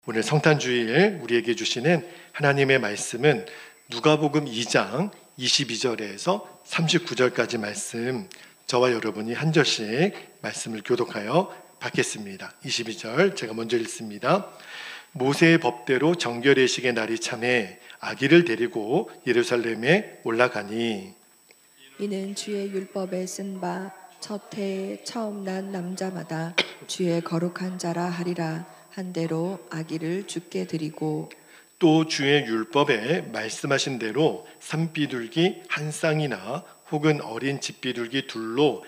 오늘 성탄주일 우리에게 주시는 하나님의 말씀은 누가복음 2장 22절에서 39절까지 말씀, 저와 여러분이 한 절씩 말씀을 교독하여 받겠습니다. 22절 제가 먼저 읽습니다. 모세의 법대로 정결예식의 날이 참에 아기를 데리고 예루살렘에 올라가니 이는 주의 율법에 쓴 바 첫 해에 처음 난 남자마다 주의 거룩한 자라 하리라 한 대로 아기를 주께 드리고 또 주의 율법에 말씀하신 대로 산비둘기 한 쌍이나 혹은 어린 집비둘기 둘로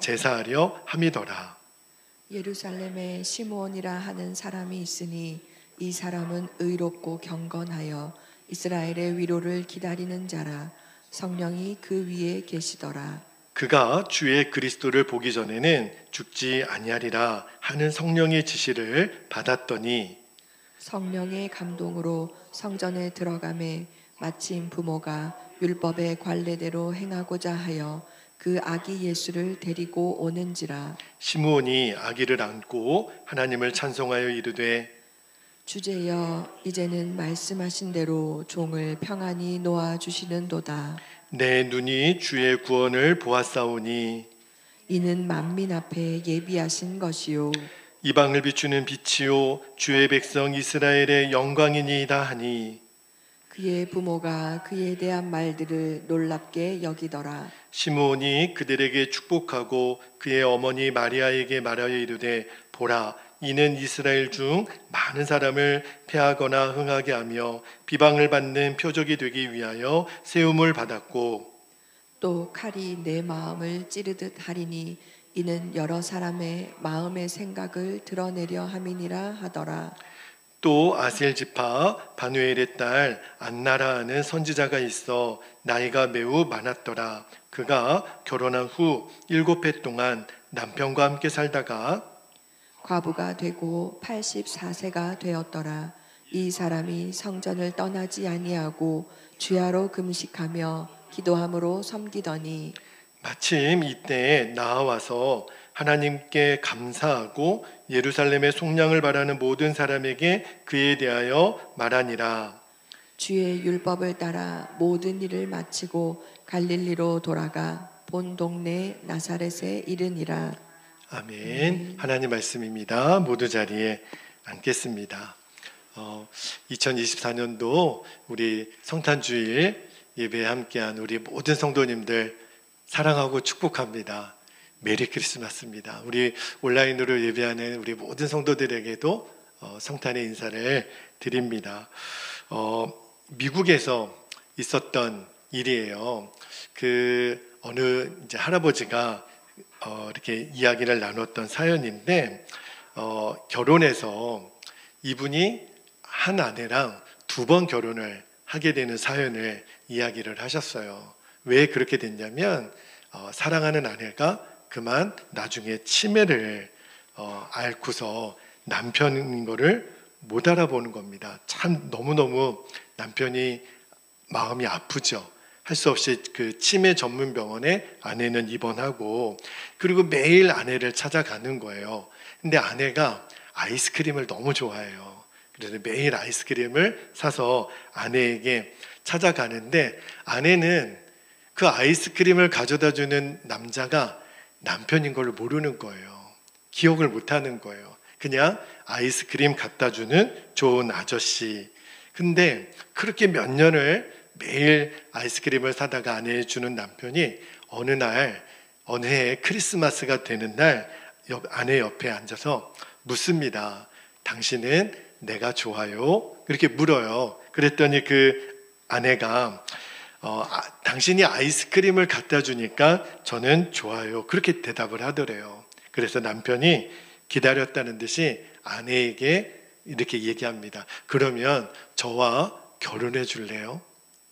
제사하려 함이더라. 예루살렘에 시므온이라 하는 사람이 있으니 이 사람은 의롭고 경건하여 이스라엘의 위로를 기다리는 자라. 성령이 그 위에 계시더라. 그가 주의 그리스도를 보기 전에는 죽지 아니하리라 하는 성령의 지시를 받았더니 성령의 감동으로 성전에 들어가매 마침 부모가 율법의 관례대로 행하고자 하여 그 아기 예수를 데리고 오는지라. 시므온이 아기를 안고 하나님을 찬송하여 이르되 주제여 이제는 말씀하신 대로 종을 평안히 놓아 주시는도다. 내 눈이 주의 구원을 보았사오니 이는 만민 앞에 예비하신 것이요 이방을 비추는 빛이요 주의 백성 이스라엘의 영광이니이다 하니 그의 부모가 그에 대한 말들을 놀랍게 여기더라. 시므온이 그들에게 축복하고 그의 어머니 마리아에게 말하여 이르되 보라 이는 이스라엘 중 많은 사람을 패하거나 흥하게 하며 비방을 받는 표적이 되기 위하여 세움을 받았고 또 칼이 내 마음을 찌르듯 하리니 이는 여러 사람의 마음의 생각을 드러내려 함이니라 하더라. 또 아셀 지파 바누엘의 딸 안나라 하는 선지자가 있어 나이가 매우 많았더라. 그가 결혼한 후 7해 동안 남편과 함께 살다가 과부가 되고 84세가 되었더라. 이 사람이 성전을 떠나지 아니하고 주야로 금식하며 기도함으로 섬기더니 마침 이때에 나와서 하나님께 감사하고 예루살렘의 속량을 바라는 모든 사람에게 그에 대하여 말하니라. 주의 율법을 따라 모든 일을 마치고 갈릴리로 돌아가 본 동네 나사렛에 이르니라. 아멘. 하나님 말씀입니다. 모두 자리에 앉겠습니다. 2024년도 우리 성탄주일 예배에 함께한 우리 모든 성도님들 사랑하고 축복합니다. 메리 크리스마스입니다. 우리 온라인으로 예배하는 우리 모든 성도들에게도 성탄의 인사를 드립니다. 미국에서 있었던 일이에요. 그 어느 이제 할아버지가 이렇게 이야기를 나눴던 사연인데 결혼해서 이분이 한 아내랑 2번 결혼을 하게 되는 사연을 이야기를 하셨어요. 왜 그렇게 됐냐면 사랑하는 아내가 그만 나중에 치매를 앓고서 남편인 거를 못 알아보는 겁니다. 참 너무너무 남편이 마음이 아프죠. 할 수 없이 그 치매 전문 병원에 아내는 입원하고 그리고 매일 아내를 찾아가는 거예요. 근데 아내가 아이스크림을 너무 좋아해요. 그래서 매일 아이스크림을 사서 아내에게 찾아가는데 아내는 그 아이스크림을 가져다 주는 남자가 남편인 걸 모르는 거예요. 기억을 못 하는 거예요. 그냥 아이스크림 갖다 주는 좋은 아저씨. 근데 그렇게 몇 년을 매일 아이스크림을 사다가 아내에 주는 남편이 어느 해 크리스마스가 되는 날 아내 옆에 앉아서 묻습니다. 당신은 내가 좋아요? 그렇게 물어요. 그랬더니 그 아내가 당신이 아이스크림을 갖다 주니까 저는 좋아요. 그렇게 대답을 하더래요. 그래서 남편이 기다렸다는 듯이 아내에게 이렇게 얘기합니다. 그러면 저와 결혼해 줄래요?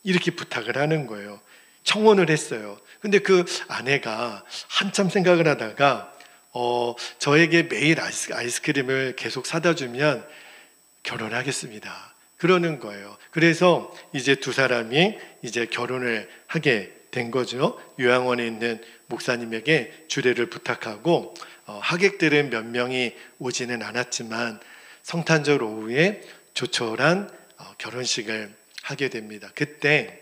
이렇게 부탁을 하는 거예요. 청혼을 했어요. 근데 그 아내가 한참 생각을 하다가 저에게 매일 아이스크림을 계속 사다 주면 결혼하겠습니다. 그러는 거예요. 그래서 이제 두 사람이 이제 결혼을 하게 된 거죠. 요양원에 있는 목사님에게 주례를 부탁하고 하객들은 몇 명이 오지는 않았지만 성탄절 오후에 조촐한 결혼식을 하게 됩니다. 그때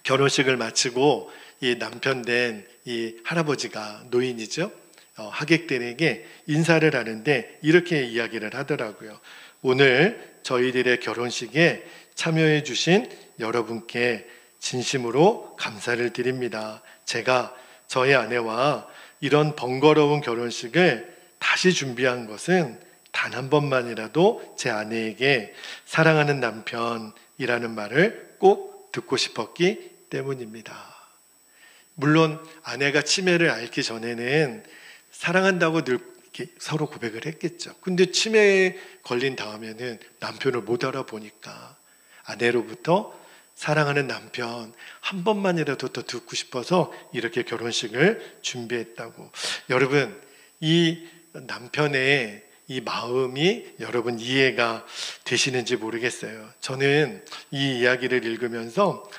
결혼식을 마치고 이 남편 된 이 할아버지가 노인이죠. 하객들에게 인사를 하는데 이렇게 이야기를 하더라고요. 오늘 저희들의 결혼식에 참여해 주신 여러분께 진심으로 감사를 드립니다. 제가 저희 아내와 이런 번거로운 결혼식을 다시 준비한 것은 단 한 번만이라도 제 아내에게 사랑하는 남편이라는 말을 꼭 듣고 싶었기 때문입니다. 물론 아내가 치매를 앓기 전에는 사랑한다고 늘 이렇게 서로 고백을 했겠죠. 근데 치매에 걸린 다음에는 남편을 못 알아보니까 아내로부터 사랑하는 남편 한 번만이라도 더 듣고 싶어서 이렇게 결혼식을 준비했다고. 여러분, 이 남편의 이 마음이 여러분 이해가 되시는지 모르겠어요. 저는 이 이야기를 읽으면서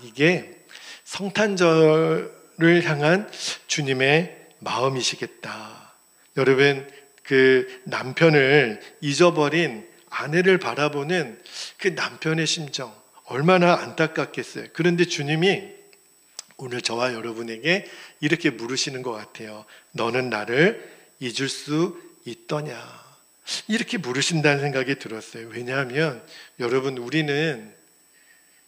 이게 성탄절을 향한 주님의 마음이시겠다. 여러분, 그 남편을 잊어버린 아내를 바라보는 그 남편의 심정 얼마나 안타깝겠어요. 그런데 주님이 오늘 저와 여러분에게 이렇게 물으시는 것 같아요. 너는 나를 잊을 수 있더냐? 이렇게 물으신다는 생각이 들었어요. 왜냐하면 여러분, 우리는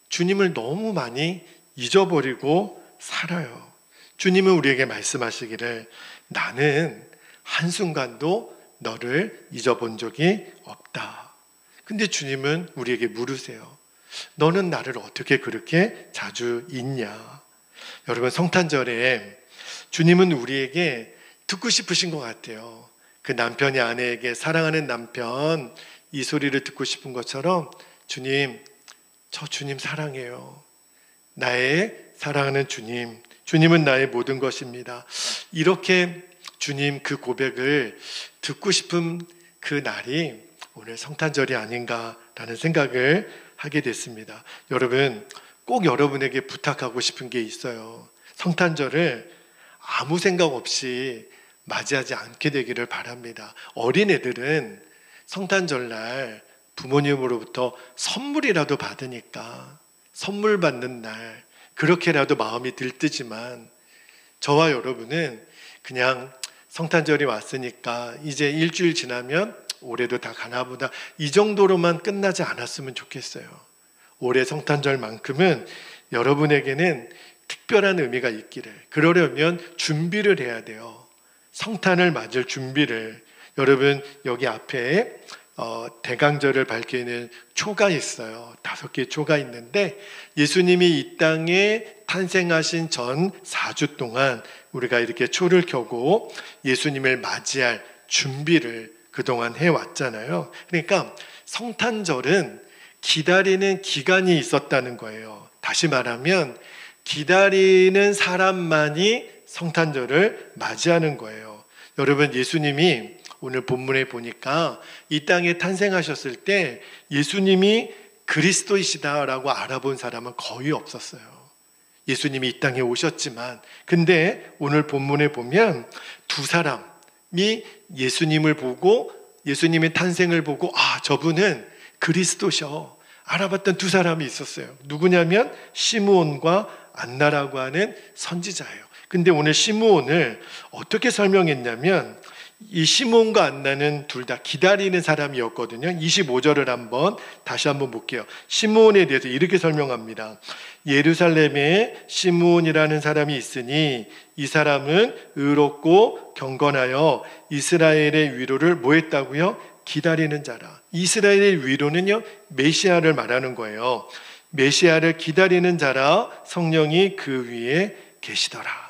주님을 너무 많이 잊어버리고 살아요. 주님은 우리에게 말씀하시기를 나는 한순간도 너를 잊어본 적이 없다. 근데 주님은 우리에게 물으세요. 너는 나를 어떻게 그렇게 자주 잊냐? 여러분, 성탄절에 주님은 우리에게 듣고 싶으신 것 같아요. 그 남편이 아내에게 사랑하는 남편 이 소리를 듣고 싶은 것처럼 주님, 저 주님 사랑해요. 나의 사랑하는 주님, 주님은 나의 모든 것입니다. 이렇게 주님 그 고백을 듣고 싶은 그 날이 오늘 성탄절이 아닌가라는 생각을 하게 됐습니다. 여러분, 꼭 여러분에게 부탁하고 싶은 게 있어요. 성탄절을 아무 생각 없이 맞이하지 않게 되기를 바랍니다. 어린애들은 성탄절날 부모님으로부터 선물이라도 받으니까 선물 받는 날 그렇게라도 마음이 들뜨지만 저와 여러분은 그냥 성탄절이 왔으니까 이제 일주일 지나면 올해도 다 가나보다 이 정도로만 끝나지 않았으면 좋겠어요. 올해 성탄절만큼은 여러분에게는 특별한 의미가 있기를. 그러려면 준비를 해야 돼요. 성탄을 맞을 준비를. 여러분, 여기 앞에 대강절을 밝히는 초가 있어요. 5개의 초가 있는데 예수님이 이 땅에 탄생하신 전 4주 동안 우리가 이렇게 초를 켜고 예수님을 맞이할 준비를 그동안 해왔잖아요. 그러니까 성탄절은 기다리는 기간이 있었다는 거예요. 다시 말하면 기다리는 사람만이 성탄절을 맞이하는 거예요. 여러분, 예수님이 오늘 본문에 보니까 이 땅에 탄생하셨을 때 예수님이 그리스도이시다라고 알아본 사람은 거의 없었어요. 예수님이 이 땅에 오셨지만, 근데 오늘 본문에 보면 두 사람이 예수님을 보고 예수님의 탄생을 보고 저분은 그리스도셔 알아봤던 두 사람이 있었어요. 누구냐면 시므온과 안나라고 하는 선지자예요. 근데 오늘 시므온을 어떻게 설명했냐면 이 시므온과 안나는 둘 다 기다리는 사람이었거든요. 25절을 다시 한번 볼게요. 시므온에 대해서 이렇게 설명합니다. 예루살렘에 시므온이라는 사람이 있으니 이 사람은 의롭고 경건하여 이스라엘의 위로를 뭐 했다고요? 기다리는 자라. 이스라엘의 위로는요, 메시아를 말하는 거예요. 메시아를 기다리는 자라. 성령이 그 위에 계시더라.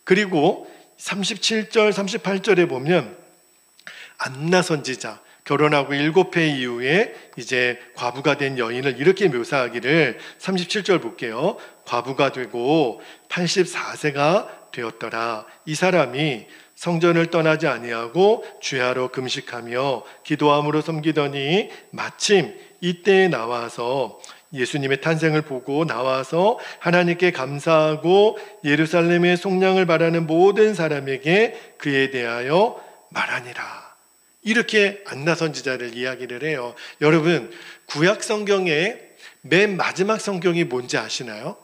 그리고 37절 38절에 보면 안나 선지자, 결혼하고 7회 이후에 이제 과부가 된 여인을 이렇게 묘사하기를 37절 볼게요. 과부가 되고 84세가 되었더라. 이 사람이 성전을 떠나지 아니하고 주야로 금식하며 기도함으로 섬기더니 마침 이때에 나와서 예수님의 탄생을 보고 나와서 하나님께 감사하고 예루살렘의 속량을 바라는 모든 사람에게 그에 대하여 말하니라. 이렇게 안나 선지자를 이야기를 해요. 여러분, 구약 성경의 맨 마지막 성경이 뭔지 아시나요?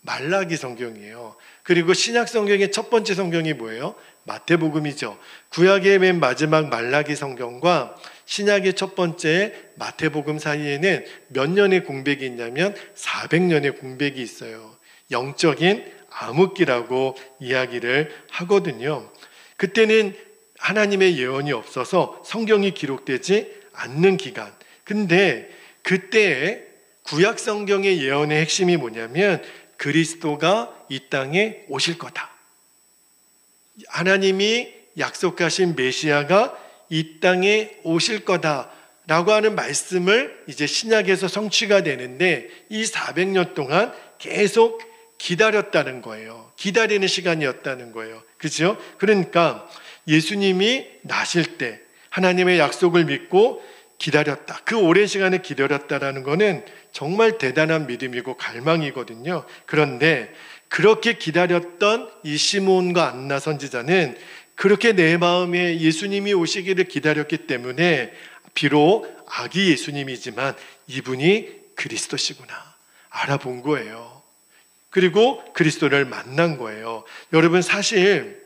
말라기 성경이에요. 그리고 신약 성경의 첫 번째 성경이 뭐예요? 마태복음이죠. 구약의 맨 마지막 말라기 성경과 신약의 첫 번째 마태복음 사이에는 몇 년의 공백이 있냐면 400년의 공백이 있어요. 영적인 암흑기라고 이야기를 하거든요. 그때는 하나님의 예언이 없어서 성경이 기록되지 않는 기간. 근데 그때의 구약 성경의 예언의 핵심이 뭐냐면 그리스도가 이 땅에 오실 거다. 하나님이 약속하신 메시아가 이 땅에 오실 거다라고 하는 말씀을 이제 신약에서 성취가 되는데 이 400년 동안 계속 기다렸다는 거예요. 기다리는 시간이었다는 거예요. 그렇죠? 그러니까 예수님이 나실 때 하나님의 약속을 믿고 기다렸다. 그 오랜 시간을 기다렸다라는 것은 정말 대단한 믿음이고 갈망이거든요. 그런데 그렇게 기다렸던 이 시므온과 안나 선지자는 그렇게 내 마음에 예수님이 오시기를 기다렸기 때문에 비록 아기 예수님이지만 이분이 그리스도시구나 알아본 거예요. 그리고 그리스도를 만난 거예요. 여러분, 사실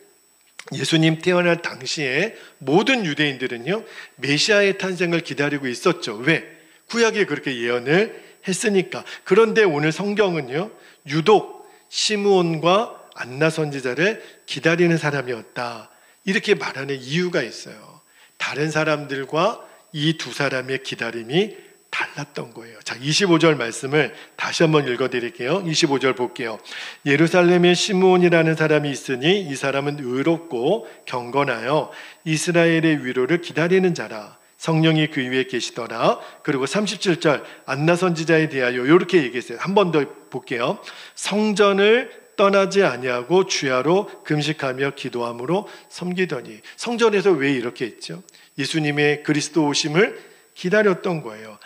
예수님 태어날 당시에 모든 유대인들은요 메시아의 탄생을 기다리고 있었죠. 왜? 구약에 그렇게 예언을 했으니까. 그런데 오늘 성경은요 유독 시므온과 안나 선지자를 기다리는 사람이었다 이렇게 말하는 이유가 있어요. 다른 사람들과 이 두 사람의 기다림이 달랐던 거예요. 자, 25절 말씀을 다시 한번 읽어드릴게요. 25절 볼게요. 예루살렘에 시므온이라는 사람이 있으니 이 사람은 의롭고 경건하여 이스라엘의 위로를 기다리는 자라. 성령이 그 위에 계시더라. 그리고 37절 안나 선지자에 대하여 이렇게 얘기했어요. 한 번 더 볼게요. 성전을 떠나지 아니하고 주야로 금식하며 기도함으로 섬기더니. 성전에서 왜 이렇게 했죠? 예수님의 그리스도 오심을 기다렸던 거예요.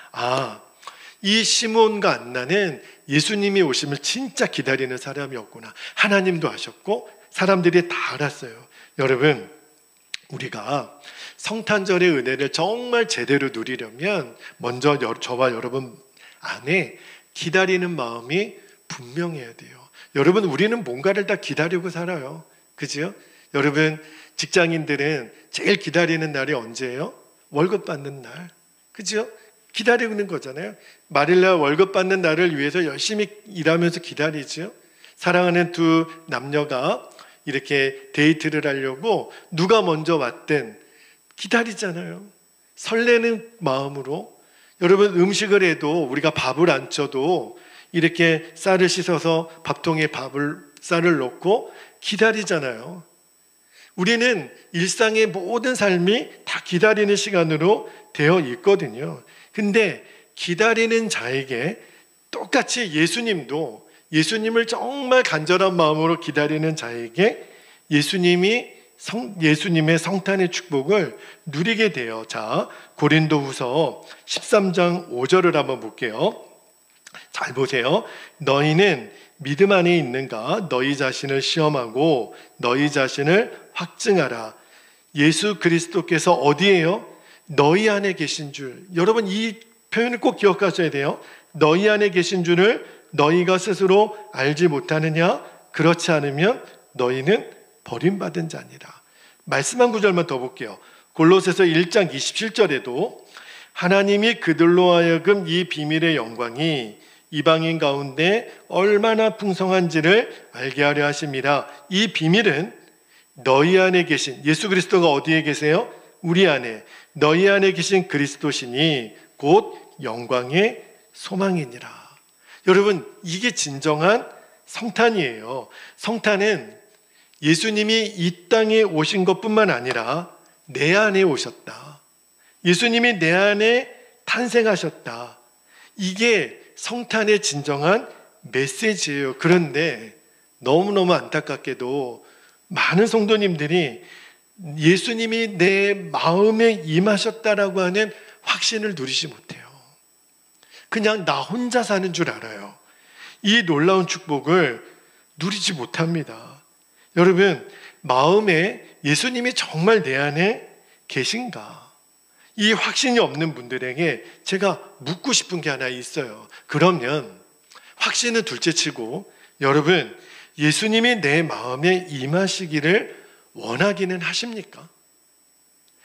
이 시므온과 안나는 예수님이 오심을 진짜 기다리는 사람이었구나. 하나님도 아셨고 사람들이 다 알았어요. 여러분, 우리가 성탄절의 은혜를 정말 제대로 누리려면 먼저 저와 여러분 안에 기다리는 마음이 분명해야 돼요. 여러분, 우리는 뭔가를 다 기다리고 살아요. 그죠? 여러분, 직장인들은 제일 기다리는 날이 언제예요? 월급 받는 날. 그죠? 기다리고 있는 거잖아요. 말일날 월급 받는 날을 위해서 열심히 일하면서 기다리죠. 사랑하는 두 남녀가 이렇게 데이트를 하려고 누가 먼저 왔든 기다리잖아요. 설레는 마음으로. 여러분, 음식을 해도 우리가 밥을 안 쳐도 이렇게 쌀을 씻어서 밥통에 쌀을 넣고 기다리잖아요. 우리는 일상의 모든 삶이 다 기다리는 시간으로 되어 있거든요. 근데 기다리는 자에게 똑같이 예수님을 정말 간절한 마음으로 기다리는 자에게 예수님의 성탄의 축복을 누리게 돼요. 자, 고린도후서 13장 5절을 한번 볼게요. 잘 보세요. 너희는 믿음 안에 있는가? 너희 자신을 시험하고 너희 자신을 확증하라. 예수 그리스도께서 어디에요? 너희 안에 계신 줄. 여러분, 이 표현을 꼭 기억하셔야 돼요. 너희 안에 계신 줄을 너희가 스스로 알지 못하느냐? 그렇지 않으면 너희는 버림받은 자니라. 말씀 한 구절만 더 볼게요. 골로새서 1장 27절에도 하나님이 그들로 하여금 이 비밀의 영광이 이방인 가운데 얼마나 풍성한지를 알게 하려 하심이라. 이 비밀은 너희 안에 계신 예수 그리스도가 어디에 계세요? 우리 안에. 너희 안에 계신 그리스도시니 곧 영광의 소망이니라. 여러분, 이게 진정한 성탄이에요. 성탄은 예수님이 이 땅에 오신 것뿐만 아니라 내 안에 오셨다. 예수님이 내 안에 탄생하셨다. 이게 성탄의 진정한 메시지예요. 그런데 너무너무 안타깝게도 많은 성도님들이 예수님이 내 마음에 임하셨다라고 하는 확신을 누리지 못해요. 그냥 나 혼자 사는 줄 알아요. 이 놀라운 축복을 누리지 못합니다. 여러분, 마음에 예수님이 정말 내 안에 계신가? 이 확신이 없는 분들에게 제가 묻고 싶은 게 하나 있어요. 그러면 확신은 둘째치고 여러분, 예수님이 내 마음에 임하시기를 원하기는 하십니까?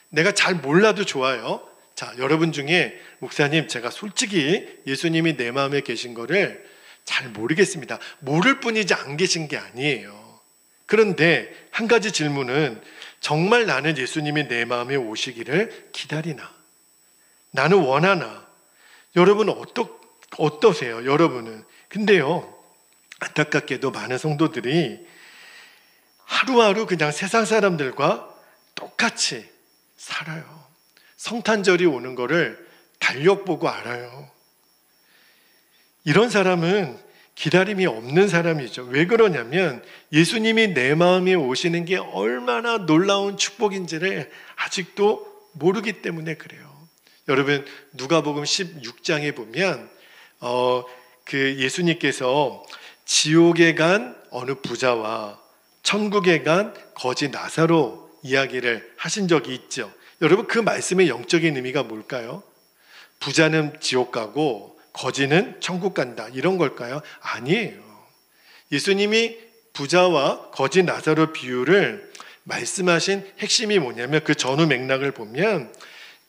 내가 잘 몰라도 좋아요. 자, 여러분 중에 목사님, 제가 솔직히 예수님이 내 마음에 계신 거를 잘 모르겠습니다. 모를 뿐이지 안 계신 게 아니에요. 그런데 한 가지 질문은, 정말 나는 예수님이 내 마음에 오시기를 기다리나? 나는 원하나? 여러분 어떠세요? 여러분은? 근데요, 안타깝게도 많은 성도들이 하루하루 그냥 세상 사람들과 똑같이 살아요. 성탄절이 오는 거를 달력 보고 알아요. 이런 사람은 기다림이 없는 사람이죠. 왜 그러냐면 예수님이 내 마음에 오시는 게 얼마나 놀라운 축복인지를 아직도 모르기 때문에 그래요. 여러분, 누가복음 16장에 보면 그 예수님께서 지옥에 간 어느 부자와 천국에 간 거지 나사로 이야기를 하신 적이 있죠. 여러분, 그 말씀의 영적인 의미가 뭘까요? 부자는 지옥 가고 거지는 천국 간다, 이런 걸까요? 아니에요. 예수님이 부자와 거지 나사로 비유를 말씀하신 핵심이 뭐냐면, 그 전후 맥락을 보면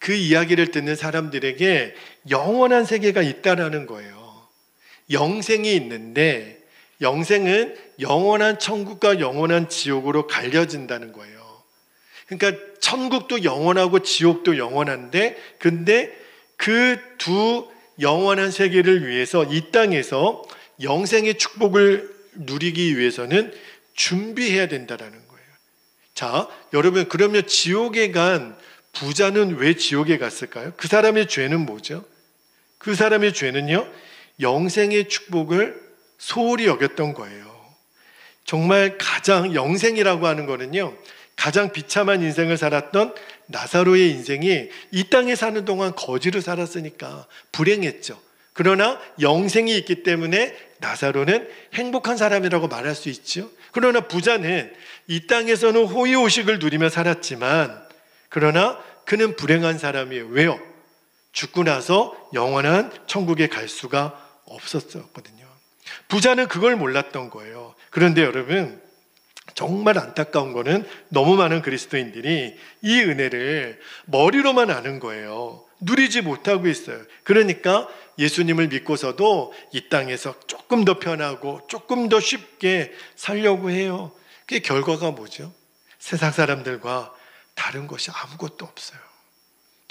그 이야기를 듣는 사람들에게 영원한 세계가 있다라는 거예요. 영생이 있는데 영생은 영원한 천국과 영원한 지옥으로 갈려진다는 거예요. 그러니까 천국도 영원하고 지옥도 영원한데, 근데 그 두 영원한 세계를 위해서 이 땅에서 영생의 축복을 누리기 위해서는 준비해야 된다는 거예요. 자, 여러분, 그러면 지옥에 간 부자는 왜 지옥에 갔을까요? 그 사람의 죄는 뭐죠? 그 사람의 죄는요, 영생의 축복을 소홀히 여겼던 거예요. 정말 가장, 영생이라고 하는 거는요, 가장 비참한 인생을 살았던 나사로의 인생이 이 땅에 사는 동안 거지로 살았으니까 불행했죠. 그러나 영생이 있기 때문에 나사로는 행복한 사람이라고 말할 수 있죠. 그러나 부자는 이 땅에서는 호의호식을 누리며 살았지만, 그러나 그는 불행한 사람이에요. 왜요? 죽고 나서 영원한 천국에 갈 수가 없었거든요. 부자는 그걸 몰랐던 거예요. 그런데 여러분, 정말 안타까운 거는 너무 많은 그리스도인들이 이 은혜를 머리로만 아는 거예요. 누리지 못하고 있어요. 그러니까 예수님을 믿고서도 이 땅에서 조금 더 편하고 조금 더 쉽게 살려고 해요. 그게 결과가 뭐죠? 세상 사람들과 다른 것이 아무것도 없어요.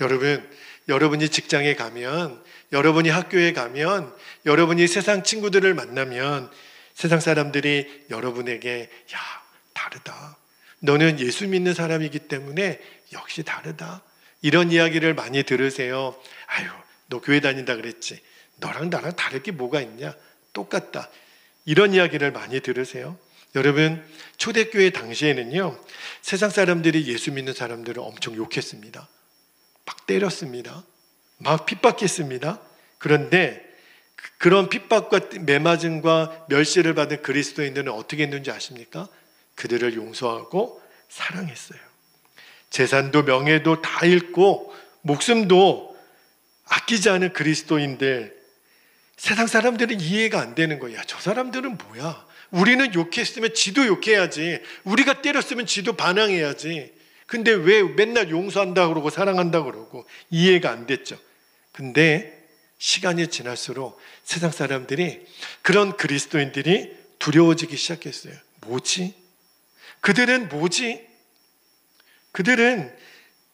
여러분, 여러분이 직장에 가면, 여러분이 학교에 가면, 여러분이 세상 친구들을 만나면 세상 사람들이 여러분에게, 야, 다르다. 너는 예수 믿는 사람이기 때문에 역시 다르다, 이런 이야기를 많이 들으세요. 아유, 너 교회 다닌다 그랬지. 너랑 나랑 다를 게 뭐가 있냐? 똑같다. 이런 이야기를 많이 들으세요. 여러분, 초대교회 당시에는요, 세상 사람들이 예수 믿는 사람들을 엄청 욕했습니다. 막 때렸습니다. 막 핍박했습니다. 그런데 그런 핍박과 매맞음과 멸시를 받은 그리스도인들은 어떻게 했는지 아십니까? 그들을 용서하고 사랑했어요. 재산도 명예도 다 잃고 목숨도 아끼지 않은 그리스도인들, 세상 사람들은 이해가 안 되는 거야. 저 사람들은 뭐야? 우리는 욕했으면 지도 욕해야지. 우리가 때렸으면 지도 반항해야지. 근데 왜 맨날 용서한다 그러고 사랑한다 그러고, 이해가 안 됐죠. 근데 시간이 지날수록 세상 사람들이, 그런 그리스도인들이 두려워지기 시작했어요. 뭐지? 그들은 뭐지? 그들은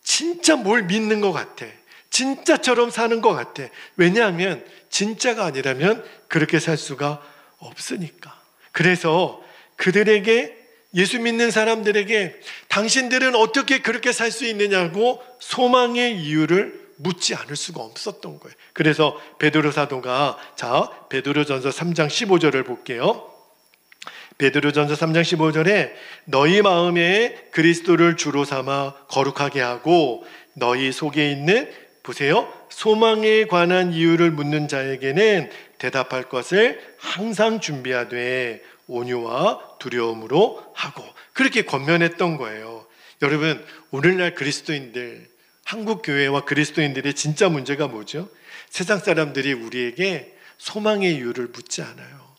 진짜 뭘 믿는 것 같아. 진짜처럼 사는 것 같아. 왜냐하면 진짜가 아니라면 그렇게 살 수가 없으니까. 그래서 그들에게, 예수 믿는 사람들에게 당신들은 어떻게 그렇게 살 수 있느냐고 소망의 이유를 묻지 않을 수가 없었던 거예요. 그래서 베드로 사도가, 자, 베드로전서 3장 15절을 볼게요. 베드로전서 3장 15절에 너희 마음에 그리스도를 주로 삼아 거룩하게 하고 너희 속에 있는, 보세요, 소망에 관한 이유를 묻는 자에게는 대답할 것을 항상 준비하되 온유와 두려움으로 하고, 그렇게 권면했던 거예요. 여러분, 오늘날 그리스도인들 한국 교회와 그리스도인들의 진짜 문제가 뭐죠? 세상 사람들이 우리에게 소망의 이유를 묻지 않아요.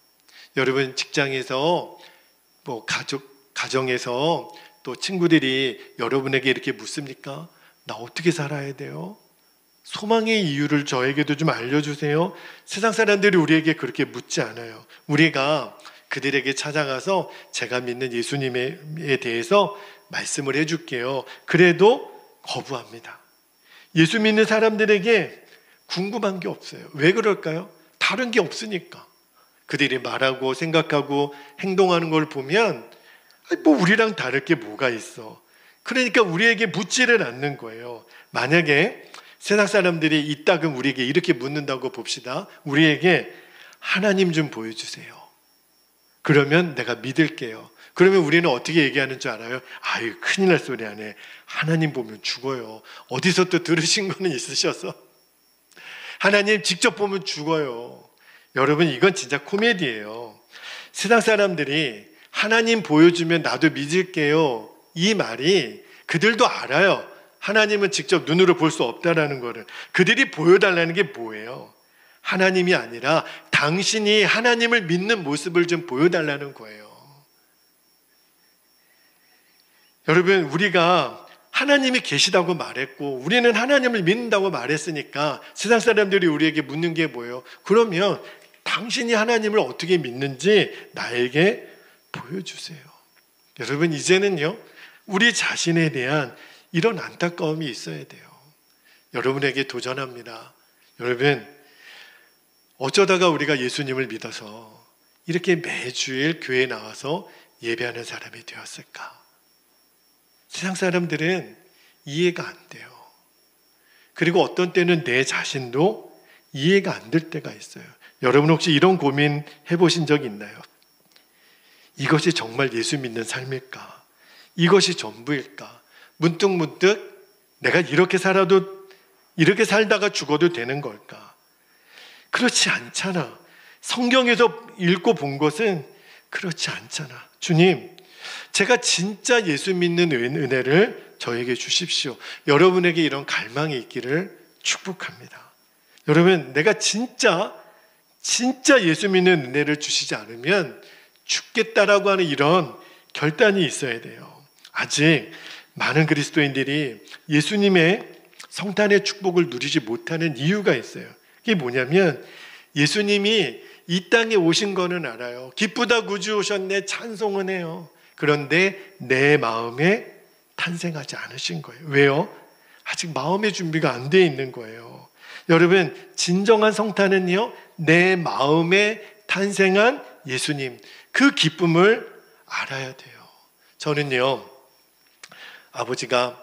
여러분, 직장에서 가정에서 또 친구들이 여러분에게 이렇게 묻습니까? 나 어떻게 살아야 돼요? 소망의 이유를 저에게도 좀 알려주세요. 세상 사람들이 우리에게 그렇게 묻지 않아요. 우리가 그들에게 찾아가서 제가 믿는 예수님에 대해서 말씀을 해줄게요. 그래도 거부합니다. 예수 믿는 사람들에게 궁금한 게 없어요. 왜 그럴까요? 다른 게 없으니까. 그들이 말하고 생각하고 행동하는 걸 보면 뭐 우리랑 다를 게 뭐가 있어. 그러니까 우리에게 묻지를 않는 거예요. 만약에 세상 사람들이 이따금 우리에게 이렇게 묻는다고 봅시다. 우리에게 하나님 좀 보여주세요. 그러면 내가 믿을게요. 그러면 우리는 어떻게 얘기하는 줄 알아요? 아유, 큰일 날 소리 하네. 하나님 보면 죽어요. 어디서 또 들으신 거는 있으셔서 하나님 직접 보면 죽어요. 여러분, 이건 진짜 코미디예요. 세상 사람들이 하나님 보여주면 나도 믿을게요. 이 말이 그들도 알아요. 하나님은 직접 눈으로 볼 수 없다라는 거를. 그들이 보여달라는 게 뭐예요? 하나님이 아니라 당신이 하나님을 믿는 모습을 좀 보여달라는 거예요. 여러분, 우리가 하나님이 계시다고 말했고 우리는 하나님을 믿는다고 말했으니까 세상 사람들이 우리에게 묻는 게 뭐예요? 그러면 당신이 하나님을 어떻게 믿는지 나에게 보여주세요. 여러분, 이제는요, 우리 자신에 대한 이런 안타까움이 있어야 돼요. 여러분에게 도전합니다. 여러분, 어쩌다가 우리가 예수님을 믿어서 이렇게 매주일 교회에 나와서 예배하는 사람이 되었을까? 세상 사람들은 이해가 안 돼요. 그리고 어떤 때는 내 자신도 이해가 안 될 때가 있어요. 여러분, 혹시 이런 고민 해보신 적 있나요? 이것이 정말 예수 믿는 삶일까? 이것이 전부일까? 문득문득 내가 이렇게 살다가 죽어도 되는 걸까? 그렇지 않잖아. 성경에서 읽고 본 것은 그렇지 않잖아. 주님, 제가 진짜 예수 믿는 은혜를 저에게 주십시오. 여러분에게 이런 갈망이 있기를 축복합니다. 여러분, 내가 진짜 예수 믿는 은혜를 주시지 않으면 죽겠다라고 하는 이런 결단이 있어야 돼요. 아직 많은 그리스도인들이 예수님의 성탄의 축복을 누리지 못하는 이유가 있어요. 그게 뭐냐면 예수님이 이 땅에 오신 거는 알아요. 기쁘다 구주 오셨네 찬송은 해요. 그런데 내 마음에 탄생하지 않으신 거예요. 왜요? 아직 마음의 준비가 안 돼 있는 거예요. 여러분, 진정한 성탄은요, 내 마음에 탄생한 예수님, 그 기쁨을 알아야 돼요. 저는요, 아버지가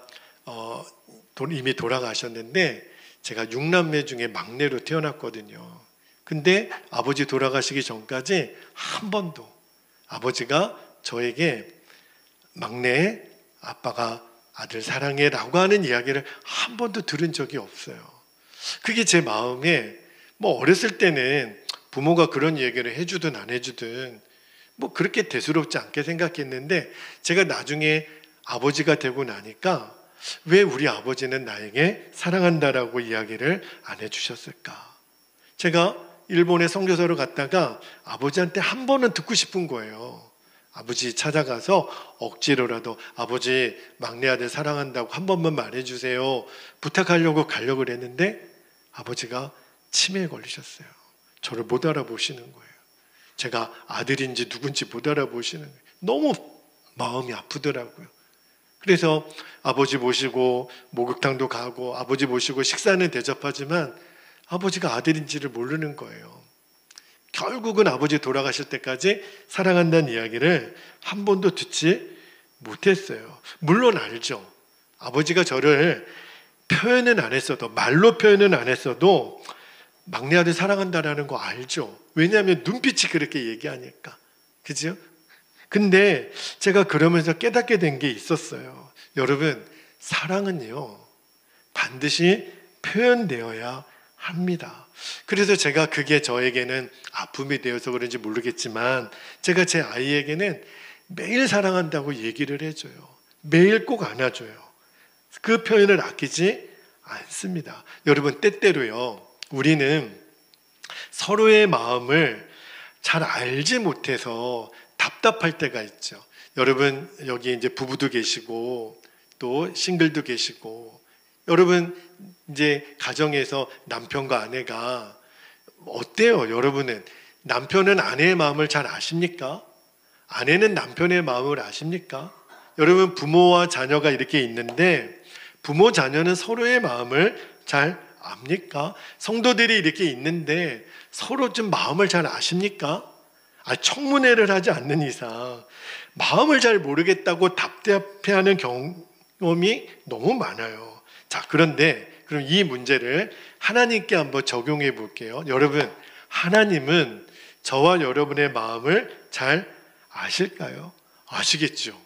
이미 돌아가셨는데 제가 6남매 중에 막내로 태어났거든요. 근데 아버지 돌아가시기 전까지 한 번도 아버지가 저에게 막내 아빠가 아들 사랑해 라고 하는 이야기를 한 번도 들은 적이 없어요. 그게 제 마음에 어렸을 때는 부모가 그런 얘기를 해주든 안 해주든 그렇게 대수롭지 않게 생각했는데 제가 나중에 아버지가 되고 나니까 왜 우리 아버지는 나에게 사랑한다라고 이야기를 안 해주셨을까? 제가 일본에 선교사로 갔다가 아버지한테 한 번은 듣고 싶은 거예요. 아버지 찾아가서 억지로라도 아버지 막내 아들 사랑한다고 한 번만 말해주세요. 부탁하려고 가려고 그랬는데 아버지가 치매에 걸리셨어요. 저를 못 알아보시는 거예요. 제가 아들인지 누군지 못 알아보시는 거예요. 너무 마음이 아프더라고요. 그래서 아버지 모시고 목욕탕도 가고 아버지 모시고 식사는 대접하지만 아버지가 아들인지를 모르는 거예요. 결국은 아버지 돌아가실 때까지 사랑한다는 이야기를 한 번도 듣지 못했어요. 물론 알죠. 아버지가 저를 표현은 안 했어도, 말로 표현은 안 했어도 막내 아들 사랑한다라는 거 알죠. 왜냐하면 눈빛이 그렇게 얘기하니까. 그죠? 근데 제가 그러면서 깨닫게 된 게 있었어요. 여러분, 사랑은요, 반드시 표현되어야 합니다. 그래서 제가 그게 저에게는 아픔이 되어서 그런지 모르겠지만 제가 제 아이에게는 매일 사랑한다고 얘기를 해줘요. 매일 꼭 안아줘요. 그 표현을 아끼지 않습니다. 여러분, 때때로요, 우리는 서로의 마음을 잘 알지 못해서 답답할 때가 있죠. 여러분, 여기 이제 부부도 계시고 또 싱글도 계시고, 여러분 이제 가정에서 남편과 아내가 어때요? 여러분은 남편은 아내의 마음을 잘 아십니까? 아내는 남편의 마음을 아십니까? 여러분, 부모와 자녀가 이렇게 있는데 부모 자녀는 서로의 마음을 잘 압니까? 성도들이 이렇게 있는데 서로 좀 마음을 잘 아십니까? 청문회를 하지 않는 이상 마음을 잘 모르겠다고 답답해하는 경험이 너무 많아요. 자, 그런데 그럼 이 문제를 하나님께 한번 적용해 볼게요. 여러분, 하나님은 저와 여러분의 마음을 잘 아실까요? 아시겠죠?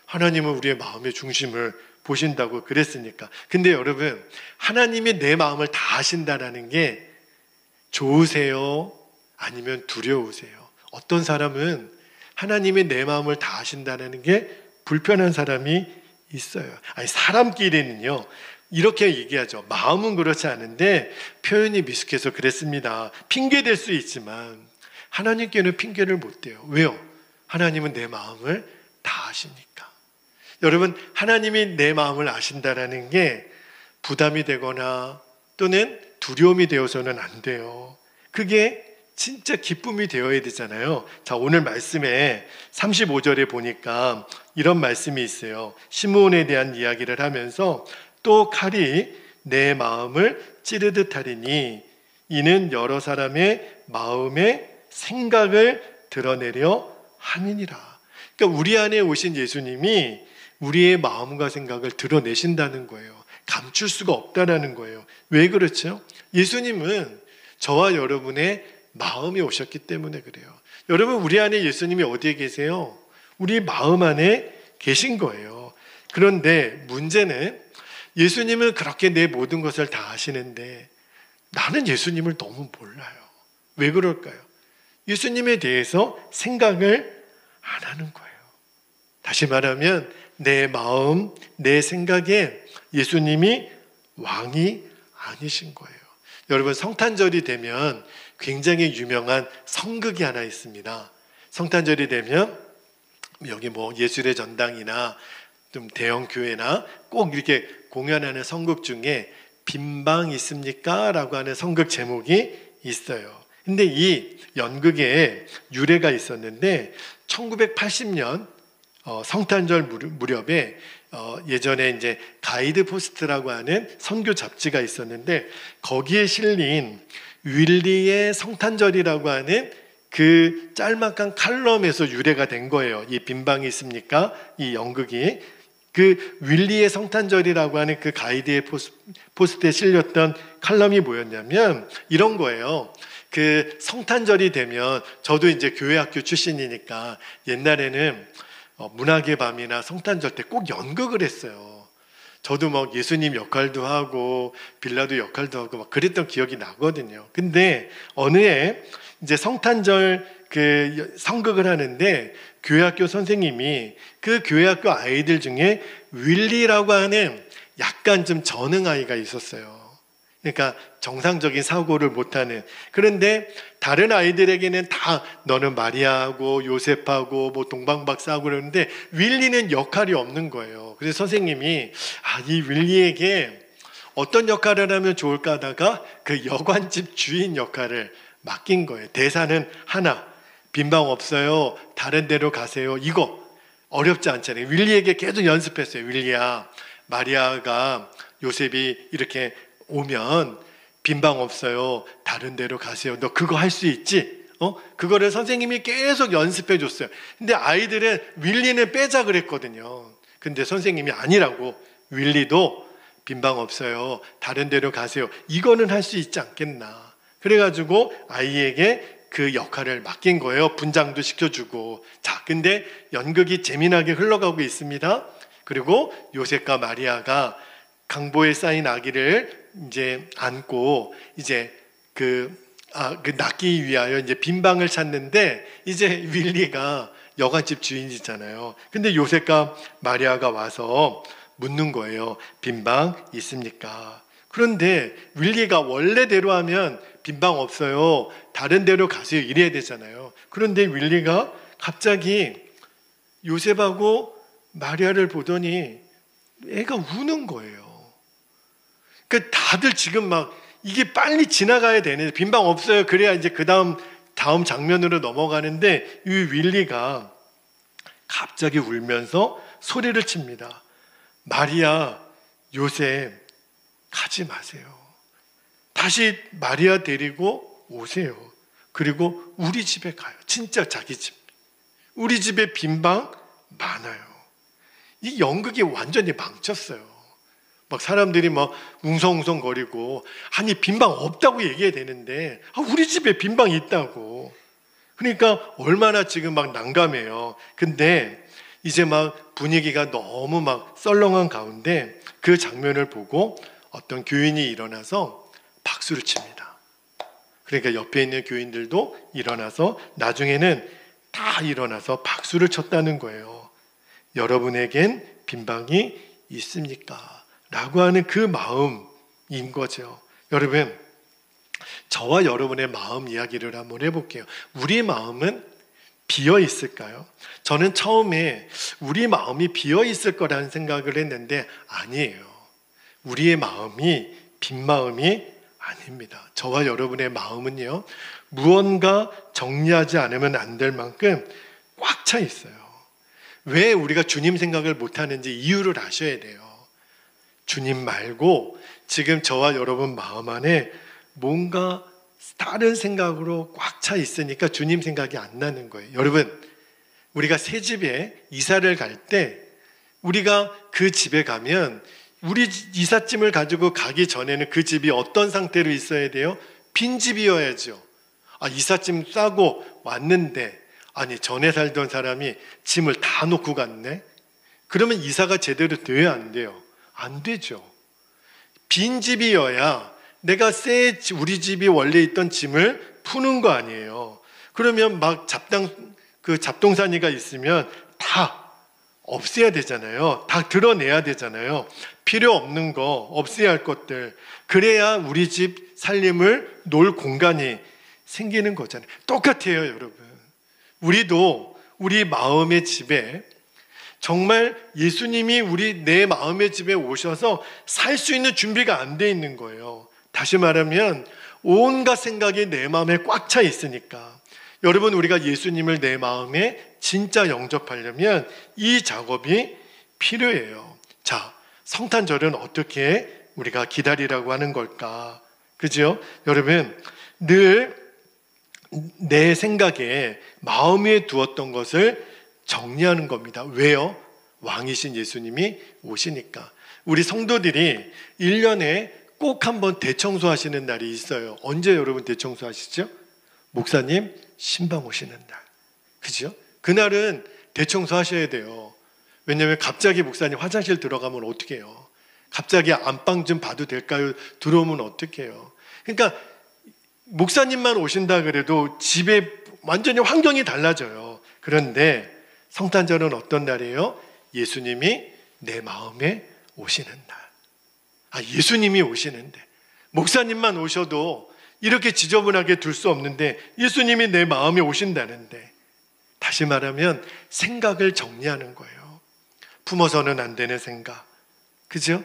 하나님은 우리의 마음의 중심을 보신다고 그랬으니까. 근데 여러분, 하나님이 내 마음을 다 아신다라는 게 좋으세요? 아니면 두려우세요? 어떤 사람은 하나님이 내 마음을 다 아신다는 게 불편한 사람이 있어요. 사람끼리는요, 이렇게 얘기하죠. 마음은 그렇지 않은데 표현이 미숙해서 그랬습니다. 핑계 댈 수 있지만 하나님께는 핑계를 못 대요. 왜요? 하나님은 내 마음을 다 아시니까. 여러분, 하나님이 내 마음을 아신다라는 게 부담이 되거나 또는 두려움이 되어서는 안 돼요. 그게 진짜 기쁨이 되어야 되잖아요. 자, 오늘 말씀에 35절에 보니까 이런 말씀이 있어요. 시므온에 대한 이야기를 하면서 또 칼이 내 마음을 찌르듯 하리니 이는 여러 사람의 마음의 생각을 드러내려 함이니라. 그러니까 우리 안에 오신 예수님이 우리의 마음과 생각을 드러내신다는 거예요. 감출 수가 없다라는 거예요. 왜 그렇죠? 예수님은 저와 여러분의 마음이 오셨기 때문에 그래요. 여러분, 우리 안에 예수님이 어디에 계세요? 우리 마음 안에 계신 거예요. 그런데 문제는 예수님은 그렇게 내 모든 것을 다 아시는데 나는 예수님을 너무 몰라요. 왜 그럴까요? 예수님에 대해서 생각을 안 하는 거예요. 다시 말하면 내 마음, 내 생각에 예수님이 왕이 아니신 거예요. 여러분, 성탄절이 되면 굉장히 유명한 성극이 하나 있습니다. 성탄절이 되면 여기 뭐 예술의 전당이나 좀 대형 교회나 꼭 이렇게 공연하는 성극 중에 빈방 있습니까? 라고 하는 성극 제목이 있어요. 근데 이 연극에 유래가 있었는데 1980년 성탄절 무렵에 예전에 이제 가이드 포스트라고 하는 선교 잡지가 있었는데 거기에 실린 윌리의 성탄절이라고 하는 그 짤막한 칼럼에서 유래가 된 거예요. 이 빈방이 있습니까? 이 연극이 그 윌리의 성탄절이라고 하는 그 가이드의 포스트에 실렸던 칼럼이 뭐였냐면 이런 거예요. 그 성탄절이 되면 저도 이제 교회학교 출신이니까 옛날에는 문학의 밤이나 성탄절 때 꼭 연극을 했어요. 저도 막 예수님 역할도 하고 빌라도 역할도 하고 막 그랬던 기억이 나거든요. 근데 어느 해 이제 성탄절 그 성극을 하는데 교회학교 선생님이 그 교회학교 아이들 중에 윌리라고 하는 약간 좀 전능 아이가 있었어요. 그러니까 정상적인 사고를 못하는. 그런데 다른 아이들에게는 다 너는 마리아하고 요셉하고 뭐 동방박사하고 그러는데 윌리는 역할이 없는 거예요. 그래서 선생님이 이 윌리에게 어떤 역할을 하면 좋을까 하다가 그 여관집 주인 역할을 맡긴 거예요. 대사는 하나, 빈방 없어요, 다른 데로 가세요. 이거 어렵지 않잖아요. 윌리에게 계속 연습했어요. 윌리야, 마리아가 요셉이 이렇게 오면 빈방 없어요, 다른 데로 가세요. 너 그거 할 수 있지? 그거를 선생님이 계속 연습해 줬어요. 근데 아이들은 윌리는 빼자 그랬거든요. 근데 선생님이 아니라고, 윌리도 빈방 없어요, 다른 데로 가세요. 이거는 할 수 있지 않겠나. 그래가지고 아이에게 그 역할을 맡긴 거예요. 분장도 시켜주고. 자, 근데 연극이 재미나게 흘러가고 있습니다. 그리고 요셉과 마리아가 강보에 쌓인 아기를 이제 안고 이제 그 낳기 위하여 이제 빈방을 찾는데 이제 윌리가 여관집 주인이잖아요. 근데 요셉과 마리아가 와서 묻는 거예요. 빈방 있습니까? 그런데 윌리가 원래대로 하면 빈방 없어요, 다른 데로 가세요, 이래야 되잖아요. 그런데 윌리가 갑자기 요셉하고 마리아를 보더니 애가 우는 거예요. 그러니까 다들 지금 막 이게 빨리 지나가야 되는데 빈방 없어요, 그래야 이제 그 다음 장면으로 넘어가는데 이 윌리가 갑자기 울면서 소리를 칩니다. 마리아, 요셉 가지 마세요. 다시 마리아 데리고 오세요. 그리고 우리 집에 가요. 진짜 자기 집. 우리 집에 빈방 많아요. 이 연극이 완전히 망쳤어요. 막 사람들이 막 웅성웅성거리고, 아니 빈방 없다고 얘기해야 되는데 우리 집에 빈방 있다고. 그러니까 얼마나 지금 막 난감해요. 근데 이제 막 분위기가 너무 막 썰렁한 가운데 그 장면을 보고 어떤 교인이 일어나서 박수를 칩니다. 그러니까 옆에 있는 교인들도 일어나서 나중에는 다 일어나서 박수를 쳤다는 거예요. 여러분에겐 빈방이 있습니까? 라고 하는 그 마음인 거죠. 여러분, 저와 여러분의 마음 이야기를 한번 해볼게요. 우리 마음은 비어 있을까요? 저는 처음에 우리 마음이 비어 있을 거라는 생각을 했는데 아니에요. 우리의 마음이 빈 마음이 아닙니다. 저와 여러분의 마음은요, 무언가 정리하지 않으면 안 될 만큼 꽉 차 있어요. 왜 우리가 주님 생각을 못하는지 이유를 아셔야 돼요. 주님 말고 지금 저와 여러분 마음 안에 뭔가 다른 생각으로 꽉 차 있으니까 주님 생각이 안 나는 거예요. 여러분, 우리가 새 집에 이사를 갈 때 우리가 그 집에 가면 우리 이삿짐을 가지고 가기 전에는 그 집이 어떤 상태로 있어야 돼요? 빈집이어야죠. 이삿짐 싸고 왔는데 아니 전에 살던 사람이 짐을 다 놓고 갔네? 그러면 이사가 제대로 돼야 안 돼요? 안 되죠. 빈집이어야 내가 우리 집이 원래 있던 짐을 푸는 거 아니에요. 그러면 막 잡동사니가 있으면 다 없애야 되잖아요. 다 드러내야 되잖아요. 필요 없는 거, 없애야 할 것들. 그래야 우리 집 살림을 놓을 공간이 생기는 거잖아요. 똑같아요, 여러분. 우리도 우리 마음의 집에 정말 예수님이 내 마음의 집에 오셔서 살 수 있는 준비가 안 돼 있는 거예요. 다시 말하면 온갖 생각이 내 마음에 꽉 차 있으니까. 여러분, 우리가 예수님을 내 마음에 진짜 영접하려면 이 작업이 필요해요. 자, 성탄절은 어떻게 우리가 기다리라고 하는 걸까? 그죠? 여러분, 늘 내 생각에 마음에 두었던 것을 정리하는 겁니다. 왜요? 왕이신 예수님이 오시니까. 우리 성도들이 1년에 꼭 한번 대청소하시는 날이 있어요. 언제 여러분 대청소하시죠? 목사님 신방 오시는 날. 그죠? 그날은 대청소하셔야 돼요. 왜냐하면 갑자기 목사님 화장실 들어가면 어떻게 해요? 갑자기 안방 좀 봐도 될까요? 들어오면 어떻게 해요? 그러니까 목사님만 오신다 그래도 집에 완전히 환경이 달라져요. 그런데 성탄절은 어떤 날이에요? 예수님이 내 마음에 오시는 날. 예수님이 오시는데 목사님만 오셔도 이렇게 지저분하게 둘 수 없는데 예수님이 내 마음에 오신다는데, 다시 말하면 생각을 정리하는 거예요. 품어서는 안 되는 생각. 그죠?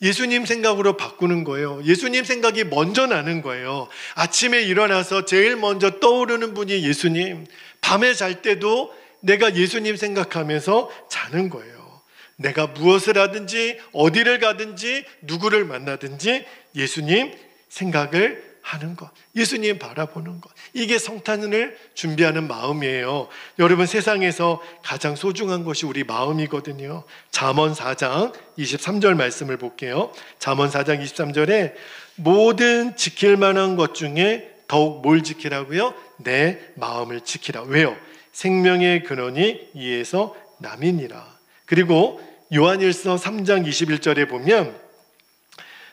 예수님 생각으로 바꾸는 거예요. 예수님 생각이 먼저 나는 거예요. 아침에 일어나서 제일 먼저 떠오르는 분이 예수님. 밤에 잘 때도 내가 예수님 생각하면서 자는 거예요. 내가 무엇을 하든지 어디를 가든지 누구를 만나든지 예수님 생각을 하는 것, 예수님 바라보는 것, 이게 성탄을 준비하는 마음이에요. 여러분, 세상에서 가장 소중한 것이 우리 마음이거든요. 잠언 4장 23절 말씀을 볼게요. 잠언 4장 23절에 모든 지킬 만한 것 중에 더욱 뭘 지키라고요? 내 마음을 지키라. 왜요? 생명의 근원이 이에서 남이니라. 그리고 요한일서 3장 21절에 보면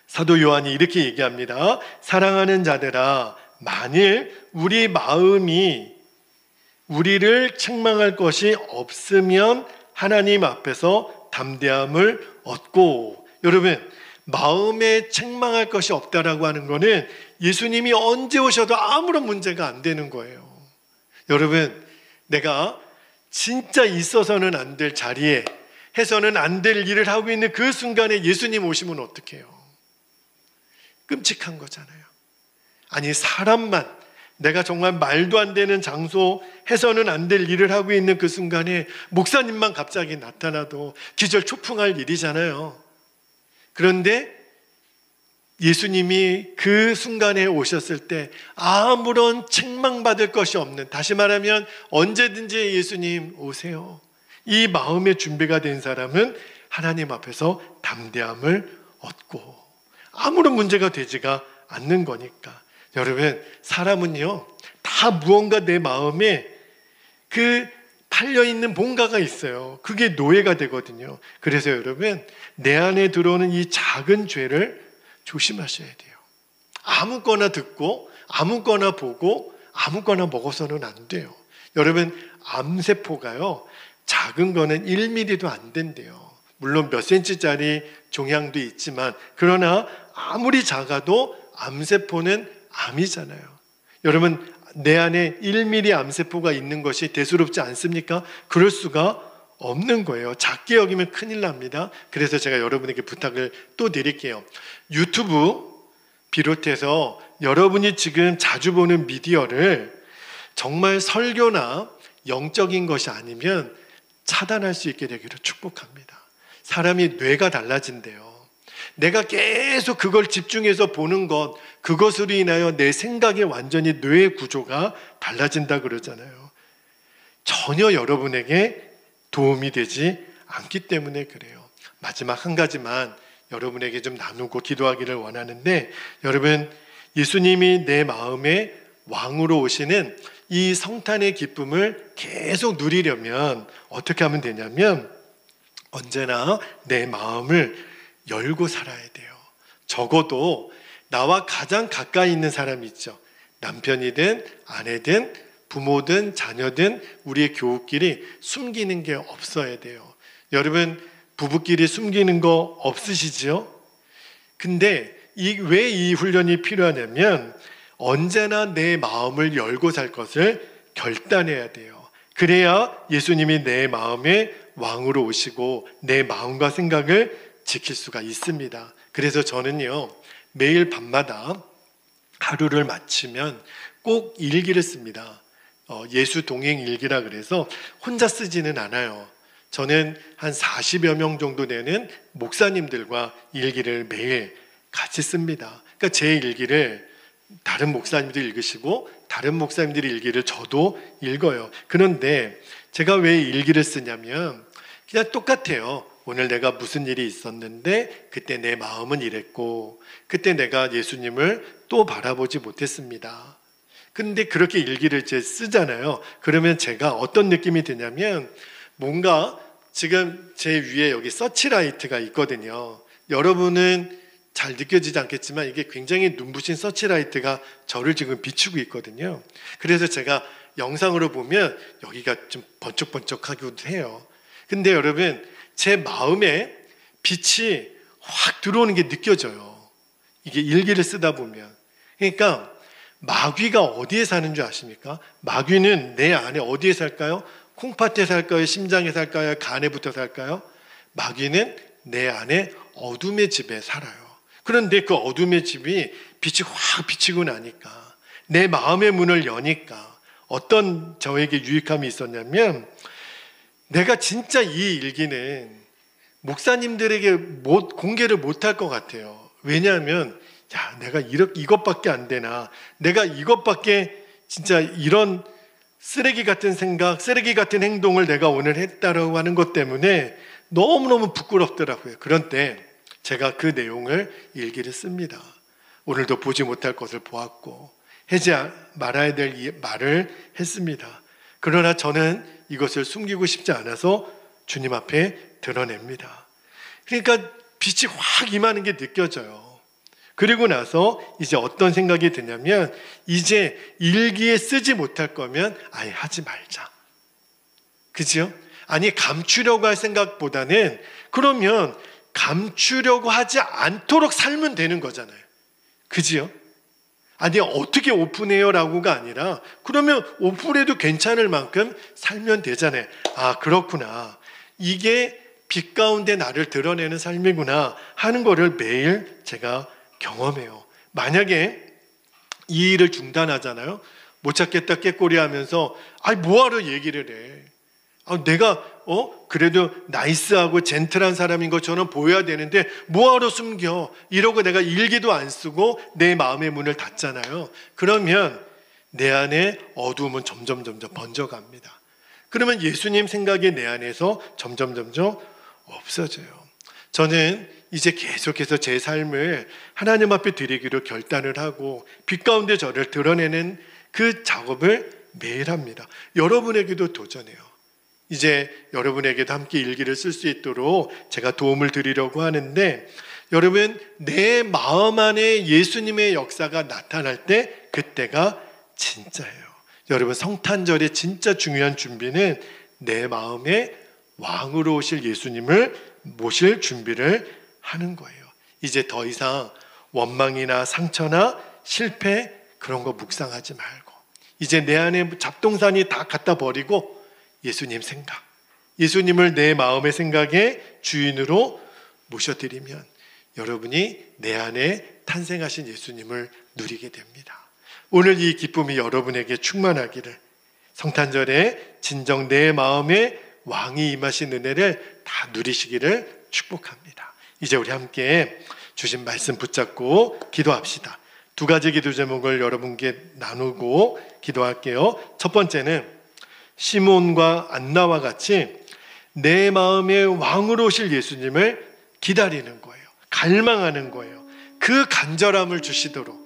사도 요한이 이렇게 얘기합니다. 사랑하는 자들아, 만일 우리 마음이 우리를 책망할 것이 없으면 하나님 앞에서 담대함을 얻고. 여러분, 마음에 책망할 것이 없다라고 하는 것은 예수님이 언제 오셔도 아무런 문제가 안 되는 거예요. 여러분, 내가 진짜 있어서는 안 될 자리에 해서는 안 될 일을 하고 있는 그 순간에 예수님 오시면 어떡해요? 끔찍한 거잖아요. 아니, 사람만 내가 정말 말도 안 되는 장소 해서는 안 될 일을 하고 있는 그 순간에 목사님만 갑자기 나타나도 기절초풍할 일이잖아요. 그런데 예수님이 그 순간에 오셨을 때 아무런 책망받을 것이 없는, 다시 말하면 언제든지 예수님 오세요, 이 마음의 준비가 된 사람은 하나님 앞에서 담대함을 얻고 아무런 문제가 되지가 않는 거니까. 여러분, 사람은요 다 무언가 내 마음에 그 팔려있는 뭔가가 있어요. 그게 노예가 되거든요. 그래서 여러분, 내 안에 들어오는 이 작은 죄를 조심하셔야 돼요. 아무거나 듣고 아무거나 보고 아무거나 먹어서는 안 돼요. 여러분, 암세포가요 작은 거는 1mm도 안 된대요. 물론 몇 cm짜리 종양도 있지만, 그러나 아무리 작아도 암세포는 암이잖아요. 여러분, 내 안에 1mm 암세포가 있는 것이 대수롭지 않습니까? 그럴 수가 없는 거예요. 작게 여기면 큰일 납니다. 그래서 제가 여러분에게 부탁을 또 드릴게요. 유튜브 비롯해서 여러분이 지금 자주 보는 미디어를 정말 설교나 영적인 것이 아니면 차단할 수 있게 되기를 축복합니다. 사람이 뇌가 달라진대요. 내가 계속 그걸 집중해서 보는 것, 그것으로 인하여 내 생각이 완전히 뇌의 구조가 달라진다 그러잖아요. 전혀 여러분에게 도움이 되지 않기 때문에 그래요. 마지막 한 가지만 여러분에게 좀 나누고 기도하기를 원하는데, 여러분, 예수님이 내 마음에 왕으로 오시는 이 성탄의 기쁨을 계속 누리려면 어떻게 하면 되냐면, 언제나 내 마음을 열고 살아야 돼요. 적어도 나와 가장 가까이 있는 사람이 있죠. 남편이든 아내든 부모든 자녀든 우리의 교우끼리 숨기는 게 없어야 돼요. 여러분, 부부끼리 숨기는 거 없으시죠? 근데 왜 이 훈련이 필요하냐면, 언제나 내 마음을 열고 살 것을 결단해야 돼요. 그래야 예수님이 내 마음에 왕으로 오시고 내 마음과 생각을 지킬 수가 있습니다. 그래서 저는요, 매일 밤마다 하루를 마치면 꼭 일기를 씁니다. 예수 동행 일기라 그래서 혼자 쓰지는 않아요. 저는 한 40여 명 정도 되는 목사님들과 일기를 매일 같이 씁니다. 그러니까 제 일기를 다른 목사님들이 읽으시고 다른 목사님들의 일기를 저도 읽어요. 그런데 제가 왜 일기를 쓰냐면 그냥 똑같아요. 오늘 내가 무슨 일이 있었는데 그때 내 마음은 이랬고 그때 내가 예수님을 또 바라보지 못했습니다. 근데 그렇게 일기를 이제 쓰잖아요. 그러면 제가 어떤 느낌이 드냐면, 뭔가 지금 제 위에 여기 서치라이트가 있거든요. 여러분은 잘 느껴지지 않겠지만 이게 굉장히 눈부신 서치라이트가 저를 지금 비추고 있거든요. 그래서 제가 영상으로 보면 여기가 좀 번쩍번쩍하기도 해요. 근데 여러분, 제 마음에 빛이 확 들어오는 게 느껴져요. 이게 일기를 쓰다 보면. 그러니까 마귀가 어디에 사는 줄 아십니까? 마귀는 내 안에 어디에 살까요? 콩팥에 살까요? 심장에 살까요? 간에 붙어 살까요? 마귀는 내 안에 어둠의 집에 살아요. 그런데 그 어둠의 집이 빛이 확 비치고 나니까, 내 마음의 문을 여니까 어떤 저에게 유익함이 있었냐면, 내가 진짜 이 일기는 목사님들에게 공개를 못할 것 같아요. 왜냐하면 야, 내가 이것밖에 안 되나, 내가 이것밖에 진짜 이런 쓰레기 같은 생각, 쓰레기 같은 행동을 내가 오늘 했다라고 하는 것 때문에 너무너무 부끄럽더라고요. 그런데 제가 그 내용을 일기를 씁니다. 오늘도 보지 못할 것을 보았고 하지 말아야 될 말을 했습니다. 그러나 저는 이것을 숨기고 싶지 않아서 주님 앞에 드러냅니다. 그러니까 빛이 확 임하는 게 느껴져요. 그리고 나서 이제 어떤 생각이 드냐면, 이제 일기에 쓰지 못할 거면 아예 하지 말자. 그죠? 아니, 감추려고 할 생각보다는 그러면 감추려고 하지 않도록 살면 되는 거잖아요. 그지요? 아니 어떻게 오픈해요? 라고가 아니라 그러면 오픈해도 괜찮을 만큼 살면 되잖아요. 아 그렇구나. 이게 빛 가운데 나를 드러내는 삶이구나 하는 거를 매일 제가 경험해요. 만약에 이 일을 중단하잖아요. 못 찾겠다 깨꼬리 하면서 아니 뭐하러 얘기를 해. 내가 그래도 나이스하고 젠틀한 사람인 것처럼 보여야 되는데 뭐하러 숨겨. 이러고 내가 일기도 안 쓰고 내 마음의 문을 닫잖아요. 그러면 내 안에 어두움은 점점 번져갑니다. 그러면 예수님 생각이 내 안에서 점점 없어져요. 저는 이제 계속해서 제 삶을 하나님 앞에 드리기로 결단을 하고 빛 가운데 저를 드러내는 그 작업을 매일 합니다. 여러분에게도 도전해요. 이제 여러분에게도 함께 일기를 쓸 수 있도록 제가 도움을 드리려고 하는데 여러분 내 마음 안에 예수님의 역사가 나타날 때 그때가 진짜예요. 여러분 성탄절의 진짜 중요한 준비는 내 마음에 왕으로 오실 예수님을 모실 준비를 하는 거예요. 이제 더 이상 원망이나 상처나 실패 그런 거 묵상하지 말고 이제 내 안에 잡동사니 다 갖다 버리고 예수님 생각, 예수님을 내 마음의 생각의 주인으로 모셔드리면 여러분이 내 안에 탄생하신 예수님을 누리게 됩니다. 오늘 이 기쁨이 여러분에게 충만하기를 성탄절에 진정 내 마음에 왕이 임하신 은혜를 다 누리시기를 축복합니다. 이제 우리 함께 주신 말씀 붙잡고 기도합시다. 두 가지 기도 제목을 여러분께 나누고 기도할게요. 첫 번째는 시몬과 안나와 같이 내 마음의 왕으로 오실 예수님을 기다리는 거예요. 갈망하는 거예요. 그 간절함을 주시도록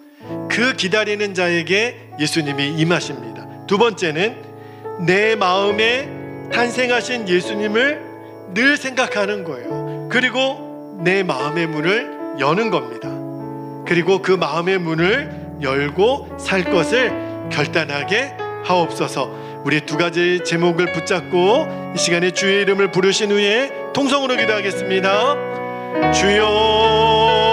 그 기다리는 자에게 예수님이 임하십니다. 두 번째는 내 마음에 탄생하신 예수님을 늘 생각하는 거예요. 그리고 내 마음의 문을 여는 겁니다. 그리고 그 마음의 문을 열고 살 것을 결단하게 하옵소서. 우리 두 가지 제목을 붙잡고 이 시간에 주의 이름을 부르신 후에 통성으로 기도하겠습니다. 주여